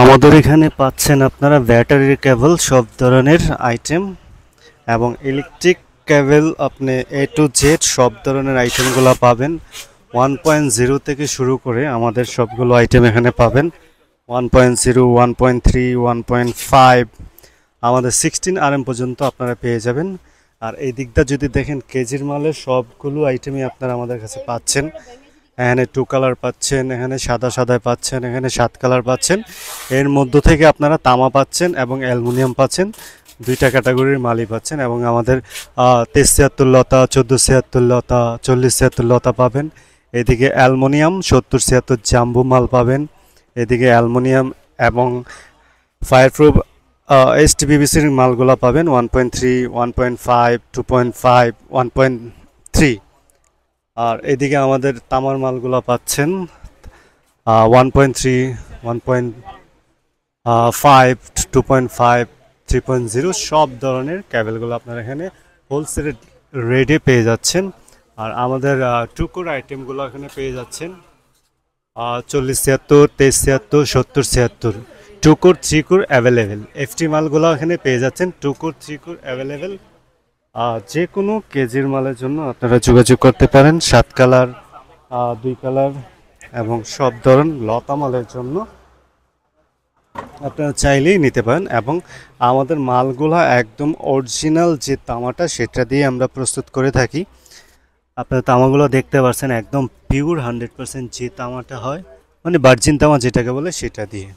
আমাদের এখানে পাচ্ছেন আপনারা ব্যাটারির কেবল সব ধরনের আইটেম এবং ইলেকট্রিক কেবল আপনি এ টু জেড সব ধরনের আইটেমগুলো পাবেন। 1.0 থেকে শুরু করে আমাদের সবগুলো আইটেম এখানে পাবেন। 1.0, 1.3, 1.5 আমাদের 16 RM পর্যন্ত আপনারা পেয়ে যাবেন। আর এই দিকটা যদি দেখেন কেজির মালের সবগুলো আইটেমই আপনারা আমাদের কাছে পাচ্ছেন। এখানে 2 কালার পাচ্ছেন, এখানে সাদা সাদায় পাচ্ছেন, এখানে 7 কালার পাচ্ছেন। এর মধ্য থেকে আপনারা তামা পাচ্ছেন এবং অ্যালুমিনিয়াম পাচ্ছেন, দুইটা ক্যাটাগরির মালই পাচ্ছেন। এবং আমাদের 2376 লতা, 1476 লতা, 4076 লতা পাবেন। এদিকে অ্যালুমিনিয়াম 7076 জাম্বু মাল পাবেন। এদিকে অ্যালুমিনিয়াম এবং ফায়ারপ্রুফ এসটিপিবিসির মালগুলো পাবেন 1.3, 1.5, 2.5, 1.3। আর এদিকে আমাদের তামার মালগুলো পাচ্ছেন 1.3, 1.5, 2.5, 3.0 সব ধরনের ক্যাবেলগুলো আপনারা এখানে হোলসেল রেটে পেয়ে যাচ্ছেন। আর আমাদের টুকুর আইটেমগুলো এখানে পেয়ে যাচ্ছেন 4076, 2376, 7076 টুকুর থ্রিকুর অ্যাভেলেবেল। এফটি মালগুলো এখানে পেয়ে যাচ্ছেন টুকুর থ্রিকুর অ্যাভেলেবেল। যে কোনো কেজির মালের জন্য আপনারা যোগাযোগ করতে পারেন। 7 কালার, 2 কালার এবং সব ধরন লতা মালের জন্য আপনারা চাইলেই নিতে পারেন। এবং আমাদের মালগুলা একদম অরিজিনাল যে তামাটা সেটা দিয়ে আমরা প্রস্তুত করে থাকি। আপনারা তামাগুলো দেখতে পাচ্ছেন একদম পিওর 100% যে তামাটা হয়, মানে ভার্জিন তামা যেটাকে বলে সেটা দিয়ে।